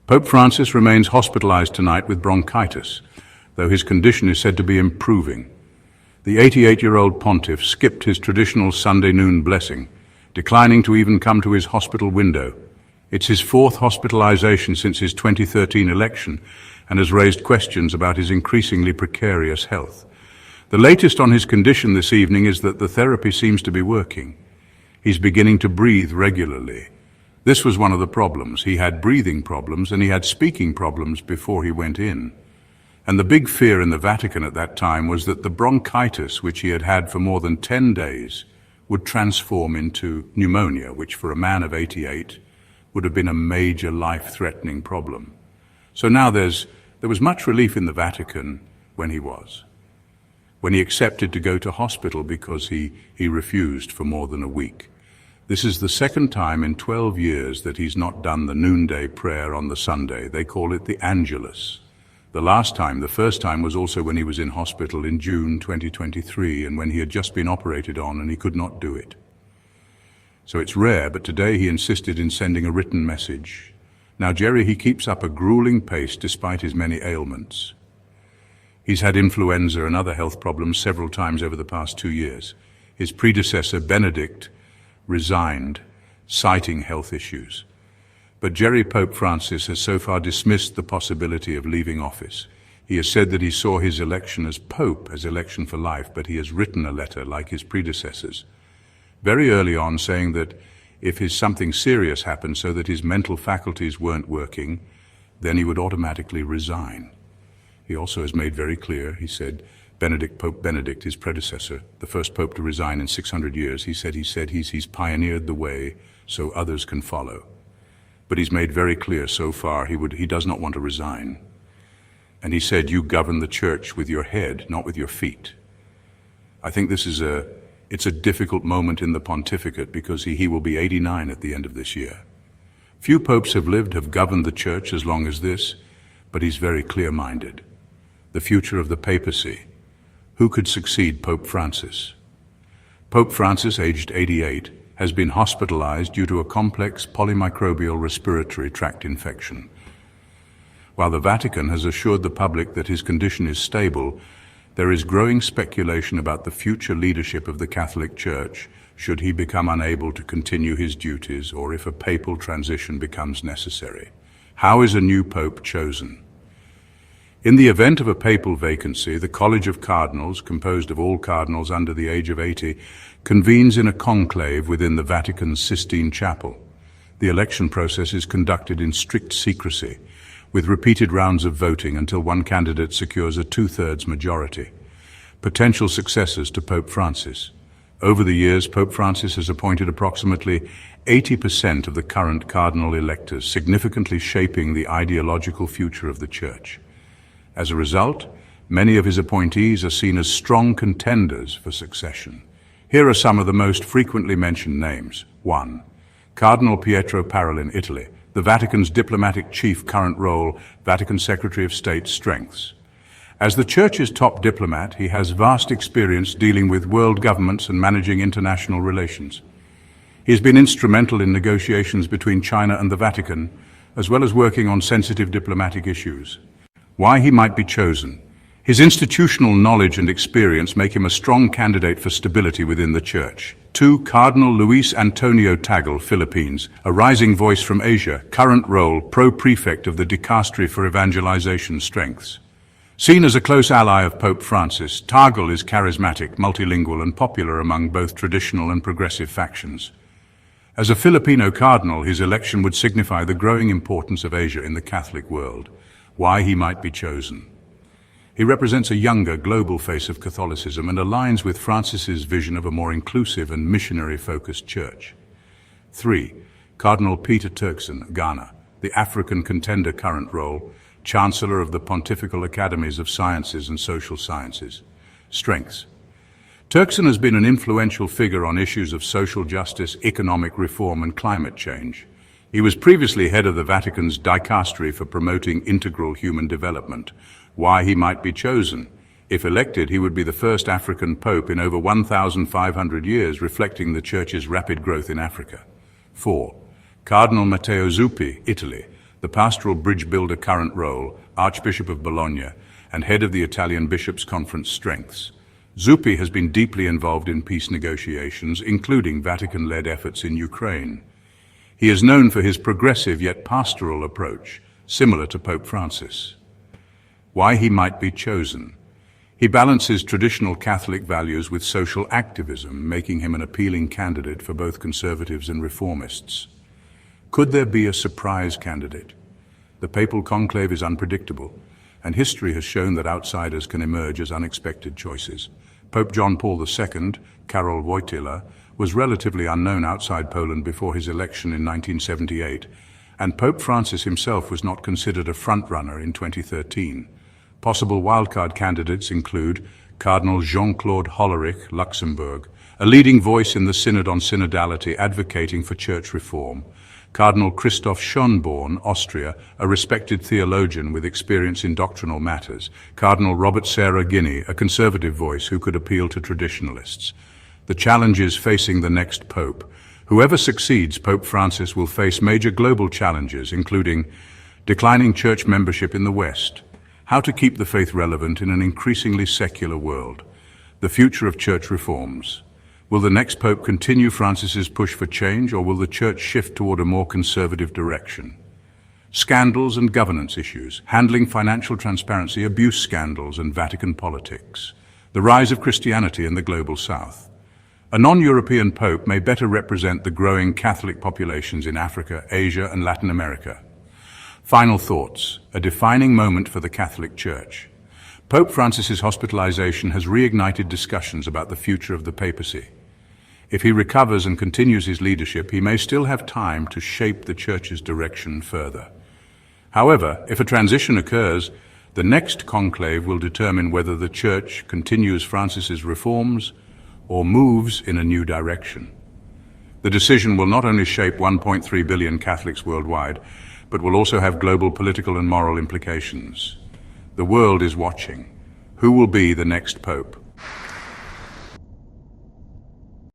Pope Francis remains hospitalized tonight with bronchitis, though his condition is said to be improving. The 88-year-old pontiff skipped his traditional Sunday noon blessing, declining to even come to his hospital window. It's his fourth hospitalization since his 2013 election and has raised questions about his increasingly precarious health. The latest on his condition this evening is that the therapy seems to be working. He's beginning to breathe regularly. This was one of the problems. He had breathing problems and he had speaking problems before he went in. And the big fear in the Vatican at that time was that the bronchitis, which he had had for more than 10 days, would transform into pneumonia, which for a man of 88 would have been a major life-threatening problem. So now there was much relief in the Vatican when he accepted to go to hospital because he refused for more than a week. This is the second time in 12 years that he's not done the noonday prayer on the Sunday. They call it the Angelus. The first time was also when he was in hospital in June 2023 and when he had just been operated on and he could not do it. So it's rare, but today he insisted in sending a written message. Now Jerry, he keeps up a grueling pace despite his many ailments. He's had influenza and other health problems several times over the past 2 years. His predecessor, Benedict, resigned, citing health issues. But Pope Francis has so far dismissed the possibility of leaving office. He has said that he saw his election as Pope, as election for life, but he has written a letter like his predecessors, very early on saying that if something serious happened so that his mental faculties weren't working, then he would automatically resign. He also has made very clear, he said, Pope Benedict, his predecessor, the first pope to resign in 600 years, he said he's pioneered the way so others can follow. But he's made very clear so far he does not want to resign. And he said, you govern the church with your head, not with your feet. I think it's a difficult moment in the pontificate because he will be 89 at the end of this year. Few popes have governed the church as long as this, but he's very clear-minded. The future of the papacy. Who could succeed Pope Francis? Pope Francis, aged 88, has been hospitalized due to a complex polymicrobial respiratory tract infection. While the Vatican has assured the public that his condition is stable, there is growing speculation about the future leadership of the Catholic Church should he become unable to continue his duties or if a papal transition becomes necessary. How is a new pope chosen? In the event of a papal vacancy, the College of Cardinals, composed of all cardinals under the age of 80, convenes in a conclave within the Vatican's Sistine Chapel. The election process is conducted in strict secrecy, with repeated rounds of voting until one candidate secures a 2/3 majority. Potential successors to Pope Francis. Over the years, Pope Francis has appointed approximately 80% of the current cardinal electors, significantly shaping the ideological future of the Church. As a result, many of his appointees are seen as strong contenders for succession. Here are some of the most frequently mentioned names. 1. Cardinal Pietro Parolin, Italy, the Vatican's diplomatic chief, current role, Vatican Secretary of State, strengths. As the Church's top diplomat, he has vast experience dealing with world governments and managing international relations. He has been instrumental in negotiations between China and the Vatican, as well as working on sensitive diplomatic issues. Why he might be chosen. His institutional knowledge and experience make him a strong candidate for stability within the Church. 2. Cardinal Luis Antonio Tagle, Philippines, a rising voice from Asia, current role, pro-prefect of the Dicastery for Evangelization, strengths. Seen as a close ally of Pope Francis, Tagle is charismatic, multilingual and popular among both traditional and progressive factions. As a Filipino cardinal, his election would signify the growing importance of Asia in the Catholic world. Why he might be chosen. He represents a younger, global face of Catholicism and aligns with Francis's vision of a more inclusive and missionary-focused church. 3. Cardinal Peter Turkson, Ghana, the African contender, current role, Chancellor of the Pontifical Academies of Sciences and Social Sciences. Strengths. Turkson has been an influential figure on issues of social justice, economic reform and climate change. He was previously head of the Vatican's Dicastery for promoting integral human development. Why he might be chosen. If elected, he would be the first African pope in over 1,500 years, reflecting the Church's rapid growth in Africa. 4. Cardinal Matteo Zuppi, Italy, the pastoral bridge builder current role, Archbishop of Bologna, and head of the Italian Bishops' Conference strengths. Zuppi has been deeply involved in peace negotiations, including Vatican-led efforts in Ukraine. He is known for his progressive yet pastoral approach, similar to Pope Francis. Why he might be chosen. He balances traditional Catholic values with social activism, making him an appealing candidate for both conservatives and reformists. Could there be a surprise candidate? The papal conclave is unpredictable, and history has shown that outsiders can emerge as unexpected choices. Pope John Paul II, Karol Wojtyla, was relatively unknown outside Poland before his election in 1978, and Pope Francis himself was not considered a frontrunner in 2013. Possible wildcard candidates include Cardinal Jean-Claude Hollerich, Luxembourg, a leading voice in the Synod on Synodality advocating for church reform; Cardinal Christoph Schönborn, Austria, a respected theologian with experience in doctrinal matters; Cardinal Robert Sarah Guinea, a conservative voice who could appeal to traditionalists. The challenges facing the next pope. Whoever succeeds Pope Francis will face major global challenges, including declining church membership in the West, how to keep the faith relevant in an increasingly secular world, the future of church reforms. Will the next pope continue Francis's push for change, or will the church shift toward a more conservative direction? Scandals and governance issues, handling financial transparency, abuse scandals, and Vatican politics. The rise of Christianity in the global south. A non-European pope may better represent the growing Catholic populations in Africa, Asia, and Latin America. Final thoughts, a defining moment for the Catholic Church. Pope Francis's hospitalization has reignited discussions about the future of the papacy. If he recovers and continues his leadership, he may still have time to shape the Church's direction further. However, if a transition occurs, the next conclave will determine whether the Church continues Francis's reforms or moves in a new direction. The decision will not only shape 1.3 billion Catholics worldwide, but will also have global political and moral implications. The world is watching. Who will be the next pope?